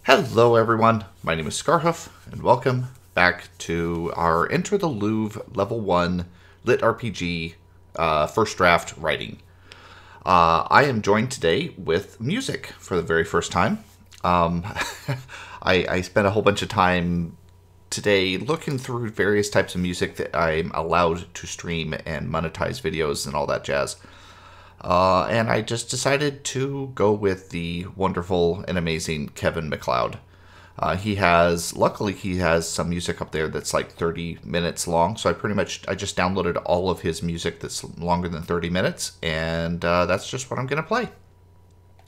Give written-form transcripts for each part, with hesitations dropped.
Hello everyone, my name is Scarhoof, and welcome back to our Enter the louVRe Level 1 litRPG first draft writing. I am joined today with music for the very first time. I spent a whole bunch of time today looking through various types of music that I'm allowed to stream and monetize videos and all that jazz. And I just decided to go with the wonderful and amazing Kevin MacLeod. Luckily he has some music up there that's like 30 minutes long, so I just downloaded all of his music that's longer than 30 minutes, and that's just what I'm going to play.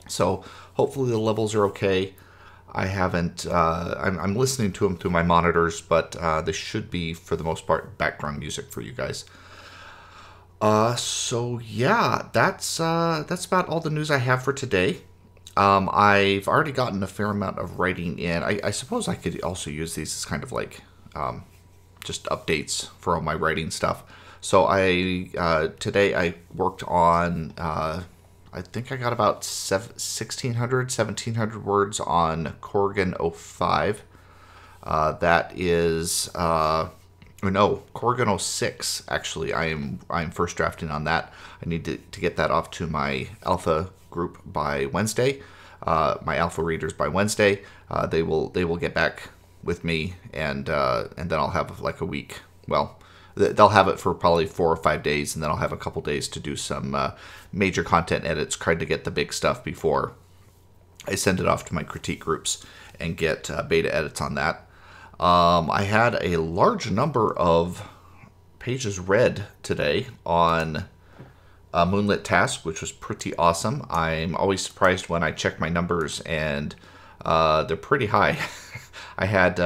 So hopefully the levels are okay. I'm listening to them through my monitors, but this should be, for the most part, background music for you guys. So yeah, that's about all the news I have for today. I've already gotten a fair amount of writing in. I suppose I could also use these as kind of like, just updates for all my writing stuff. So today I worked on, I think I got about 1,1700 words on Corrigan 05. That is, no, Corrigan 06, actually. I'm first drafting on that. I need to get that off to my alpha group by Wednesday. My alpha readers by Wednesday. They will get back with me, and then I'll have like a week. Well, they'll have it for probably 4 or 5 days, and then I'll have a couple days to do some major content edits, try to get the big stuff before I send it off to my critique groups and get beta edits on that. I had a large number of pages read today on Moonlit Task, which was pretty awesome. I'm always surprised when I check my numbers, and they're pretty high. I had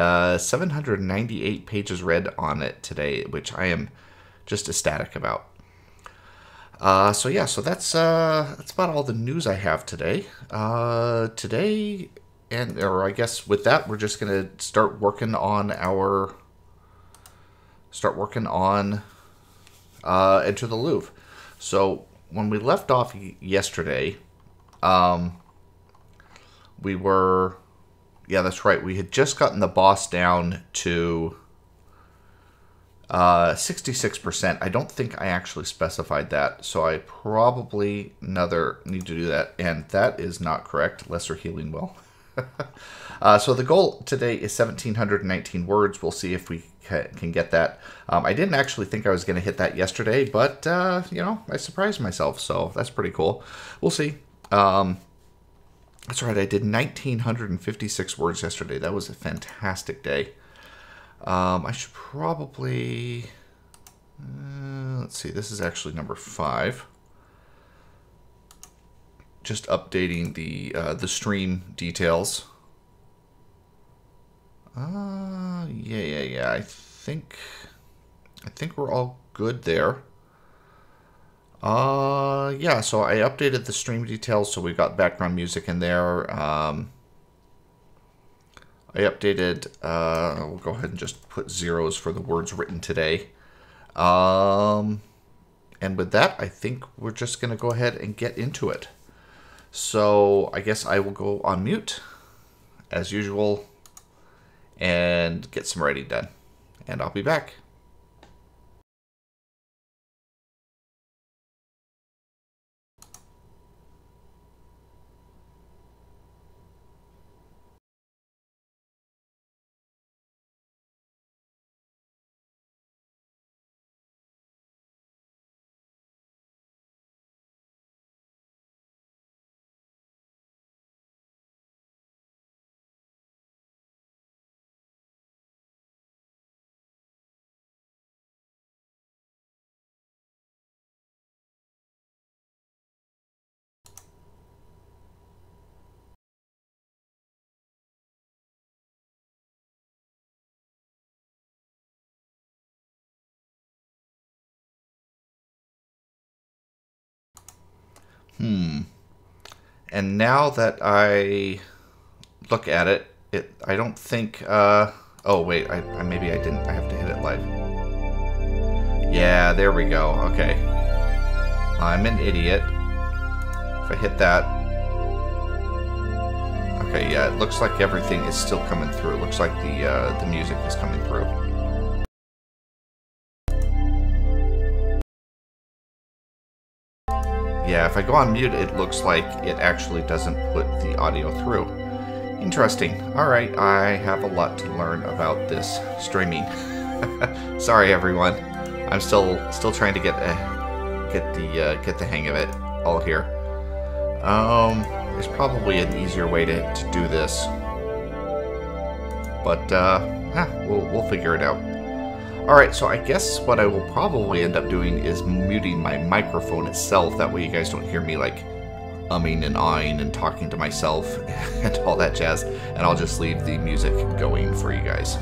798 pages read on it today, which I am just ecstatic about. So yeah, so that's about all the news I have today. Or I guess with that, we're just gonna start working on Enter the louVRe. So when we left off yesterday, yeah, that's right. We had just gotten the boss down to 66%. I don't think I actually specified that, so I probably need to do that, and that is not correct. Lesser healing will. So the goal today is 1,719 words. We'll see if we can get that. I didn't actually think I was going to hit that yesterday, but, you know, I surprised myself, so that's pretty cool. We'll see. That's right, I did 1,956 words yesterday. That was a fantastic day. I should probably... let's see, this is actually number 5. Just updating the stream details. Yeah. I think we're all good there. Yeah. So I updated the stream details, so we got background music in there. I updated. We'll go ahead and just put zeros for the words written today. And with that, I think we're just gonna go ahead and get into it. So I guess I will go on mute, as usual, and get some writing done. And I'll be back. And now that I look at it, I don't think, oh wait, maybe I didn't, I have to hit it live. Yeah, there we go, okay. I'm an idiot. If I hit that. Okay, yeah, it looks like everything is still coming through. It looks like the music is coming through. Yeah, if I go on mute, it looks like it actually doesn't put the audio through. Interesting. Alright, I have a lot to learn about this streaming. Sorry, everyone. I'm still trying to get the hang of it all here. There's probably an easier way to do this, but we'll figure it out. Alright, so I guess what I will probably end up doing is muting my microphone itself. That way you guys don't hear me like umming and ahhing and talking to myself and all that jazz. And I'll just leave the music going for you guys.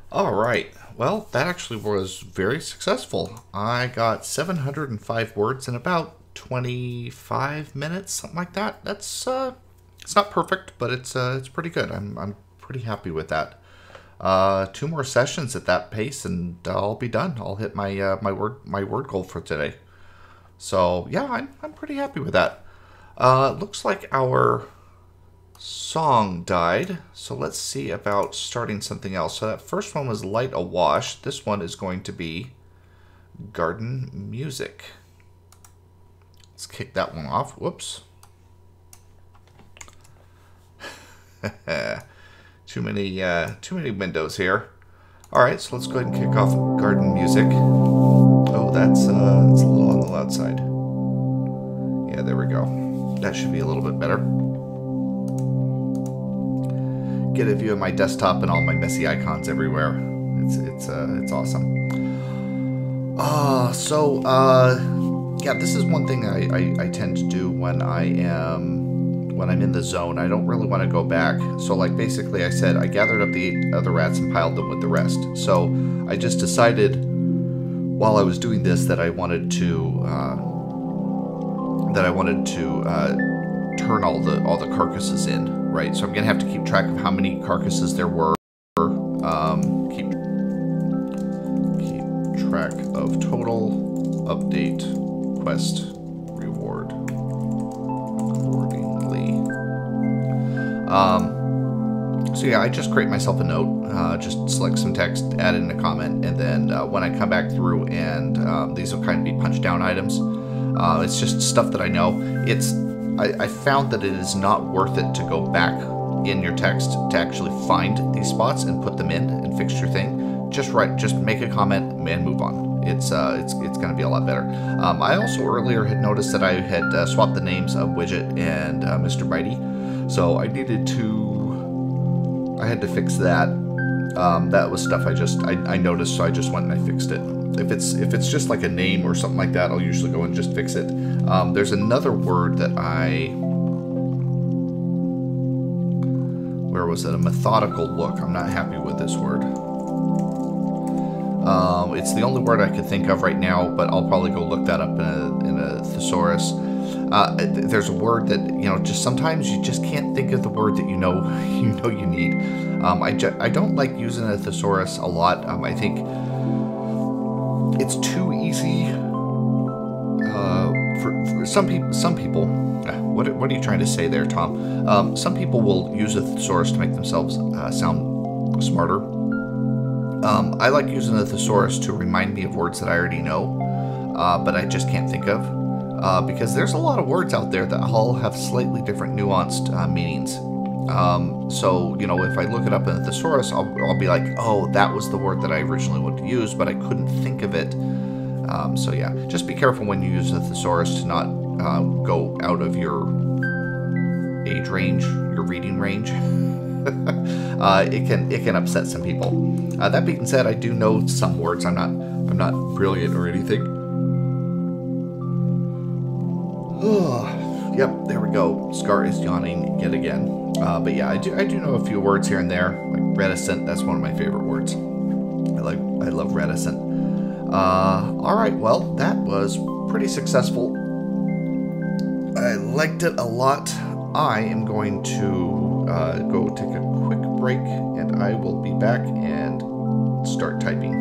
All right. Well, that actually was very successful. I got 705 words in about 25 minutes, something like that. That's it's not perfect, but it's pretty good. I'm pretty happy with that. 2 more sessions at that pace, and I'll be done. I'll hit my my word goal for today. So yeah, I'm pretty happy with that. Looks like our song died, so let's see about starting something else. So that first one was Light Awash. This one is going to be Garden Music. Let's kick that one off. Whoops. Too many windows here. All right, so let's go ahead and kick off Garden Music. Oh, that's a little on the loud side. Yeah, there we go. That should be a little bit better. Get a view of my desktop and all my messy icons everywhere. It's awesome. Yeah, this is one thing I tend to do when I'm in the zone. I don't really want to go back. So like basically I said I gathered up the 8 other rats and piled them with the rest. So I just decided while I was doing this that I wanted to turn all the carcasses in. Right, so I'm gonna have to keep track of how many carcasses there were. Keep track of total update quest reward accordingly. So yeah, I just create myself a note, just select some text, add in a comment, and then when I come back through, and these will kind of be punch down items. It's just stuff that I know. I found that it is not worth it to go back in your text to actually find these spots and put them in and fix your thing. Just make a comment and move on. It's going to be a lot better. I also earlier had noticed that I had swapped the names of Widget and Mr. Bitey, so I had to fix that. That was stuff I noticed, so I just went and I fixed it. If it's just like a name or something like that, I'll usually go and just fix it. There's another word that where was it? A methodical look. I'm not happy with this word. It's the only word I could think of right now, but I'll probably go look that up in a thesaurus. There's a word that, just sometimes you just can't think of the word that you know you need. I don't like using a thesaurus a lot. I think it's too easy for some people. What are you trying to say there, Tom? Some people will use a thesaurus to make themselves sound smarter. I like using a thesaurus to remind me of words that I already know, but I just can't think of, because there's a lot of words out there that all have slightly different nuanced meanings. So, if I look it up in a thesaurus, I'll be like, oh, that was the word that I originally wanted to use, but I couldn't think of it. So yeah, just be careful when you use a thesaurus to not go out of your age range, your reading range. It can upset some people. That being said, I do know some words. I'm not brilliant or anything. Yep, there we go. Scar is yawning yet again. But yeah, I do know a few words here and there. Like reticent, that's one of my favorite words. I love reticent. Alright, well, that was pretty successful. I liked it a lot. I am going to go take a quick break, and I will be back and start typing.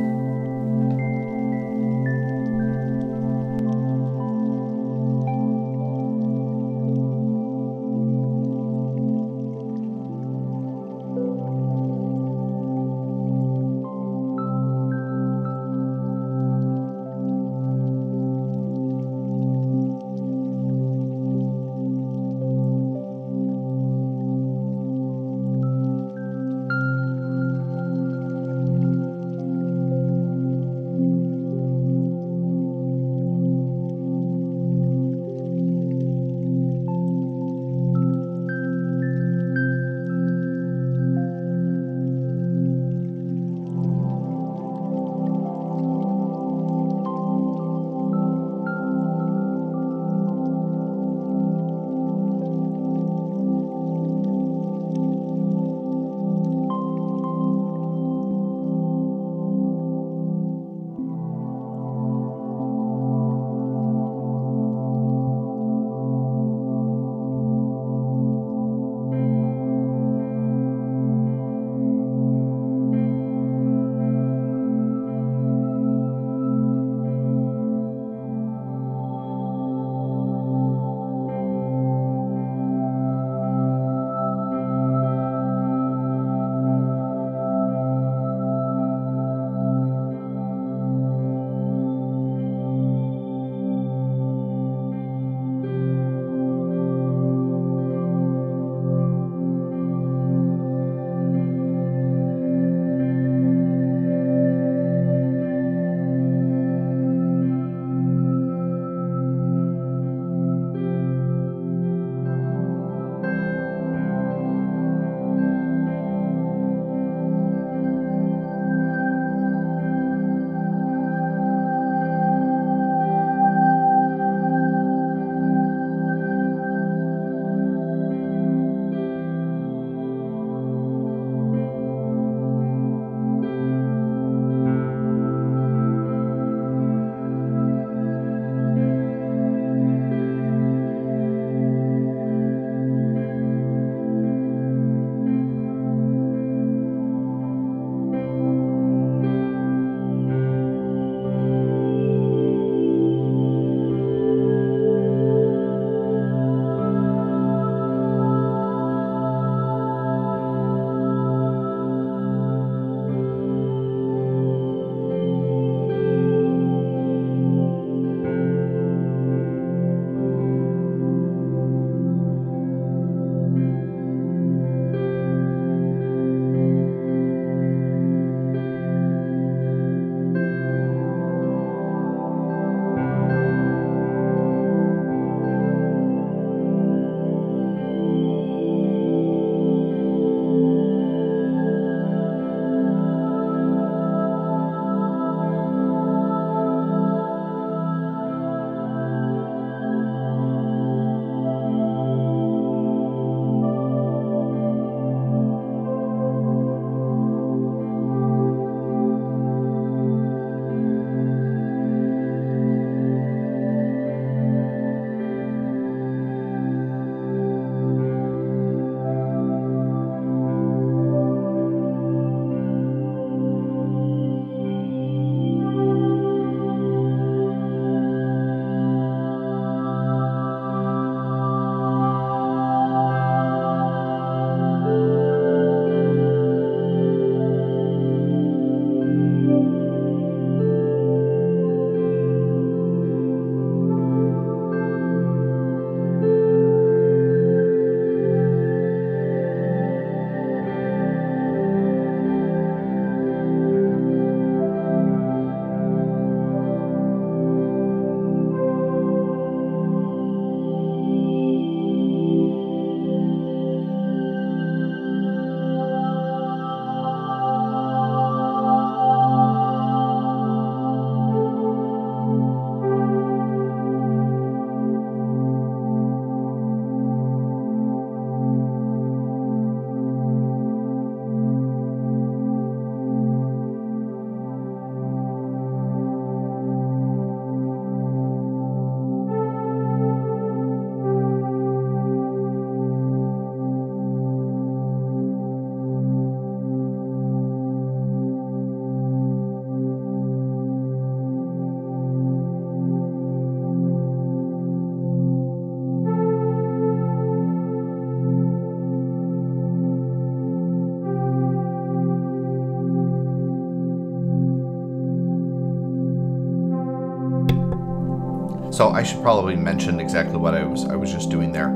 So I should probably mention exactly what I was just doing there.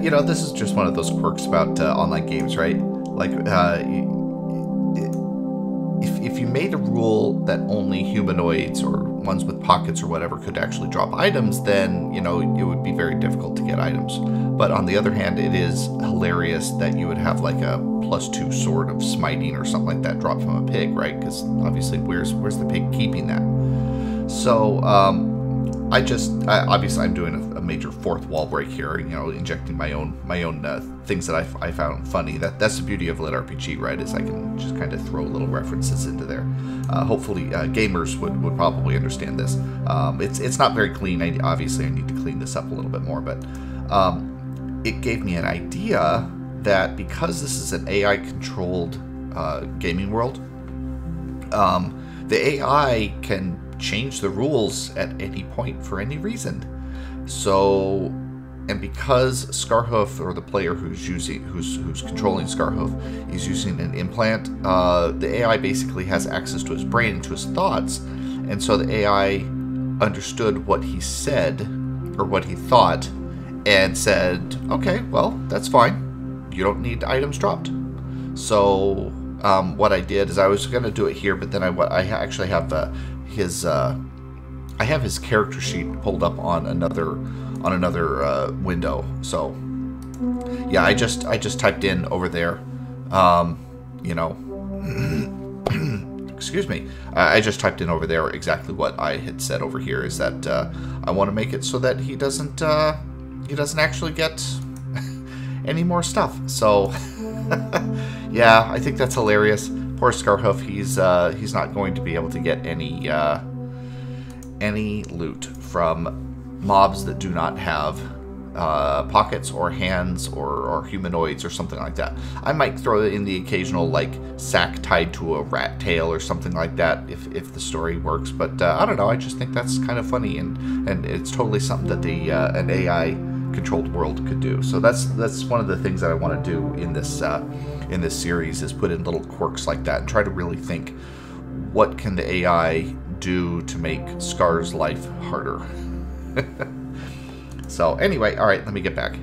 You know, this is just one of those quirks about online games, right? Like, if you made a rule that only humanoids or ones with pockets or whatever could actually drop items, then, you know, it would be very difficult to get items. But on the other hand, it is hilarious that you would have like a +2 sword of smiting or something like that drop from a pig, right? Because obviously, where's the pig keeping that? So, obviously I'm doing a major fourth wall break here, you know, injecting my own things that I found funny. That's the beauty of litRPG, right? Is I can just kind of throw little references into there. Hopefully, gamers would probably understand this. It's not very clean. Obviously, I need to clean this up a little bit more, but it gave me an idea that because this is an AI-controlled gaming world, the AI can change the rules at any point for any reason. So, and because Scarhoof, or the player who's controlling Scarhoof, is using an implant, the AI basically has access to his brain, to his thoughts, and so the AI understood what he said or what he thought, and said, "Okay, well, that's fine. You don't need items dropped." So, what I did is I was going to do it here, but then I actually have his character sheet pulled up on another window. So yeah, I just typed in over there, you know, excuse me, I just typed in over there exactly what I had said over here, is that I want to make it so that he doesn't actually get any more stuff. So yeah, I think that's hilarious. Poor Scarhoof, he's not going to be able to get any loot from mobs that do not have pockets or hands or humanoids or something like that. I might throw in the occasional like sack tied to a rat tail or something like that if the story works, but I don't know. I just think that's kind of funny, and it's totally something that an AI controlled world could do. So that's one of the things that I want to do in this series, is put in little quirks like that and try to really think, what can the AI do to make Scar's life harder? So anyway, all right, let me get back.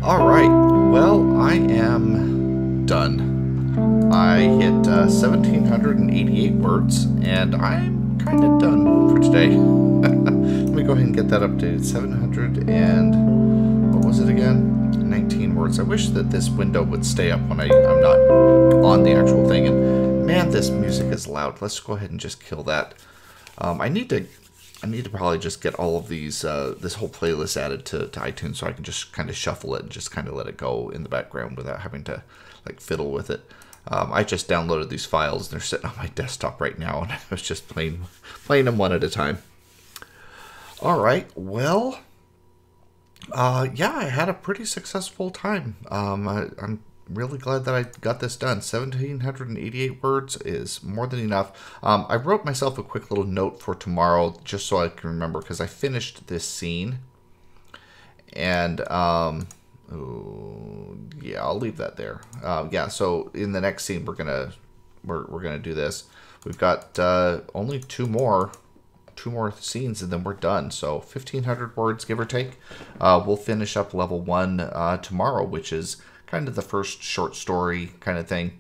All right, well, I am done. I hit 1,788 words, and I'm kind of done for today. Let me go ahead and get that updated. 700 and, what was it again? 19 words. I wish that this window would stay up when I'm not on the actual thing. And man, this music is loud. Let's go ahead and just kill that. I need to probably just get all of these, this whole playlist added to iTunes so I can just kind of shuffle it and just kind of let it go in the background without having to like fiddle with it. I just downloaded these files and they're sitting on my desktop right now, and I was just playing them one at a time. All right, well, yeah, I had a pretty successful time. I'm really glad that I got this done. 1,788 words is more than enough. I wrote myself a quick little note for tomorrow just so I can remember, because I finished this scene. And, yeah, I'll leave that there. Yeah, so in the next scene, we're gonna do this. We've got only two more scenes, and then we're done. So 1,500 words, give or take. We'll finish up level 1 tomorrow, which is kind of the first short story kind of thing.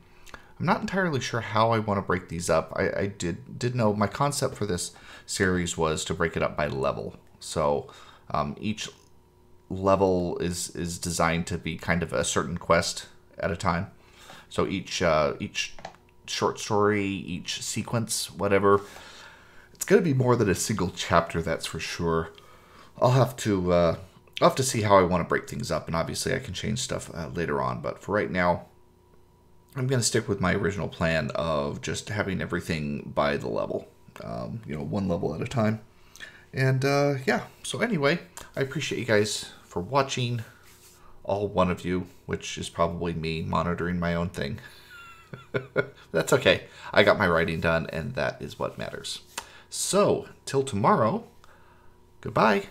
I'm not entirely sure how I want to break these up. I did know my concept for this series was to break it up by level. So each level is designed to be kind of a certain quest at a time. So each short story, each sequence, whatever, it's going to be more than a single chapter, that's for sure. I'll have to see how I want to break things up, and obviously I can change stuff later on. But for right now, I'm going to stick with my original plan of just having everything by the level, you know, one level at a time. And yeah, so anyway, I appreciate you guys for watching, all one of you, which is probably me monitoring my own thing. That's okay. I got my writing done, and that is what matters. So, till tomorrow, goodbye.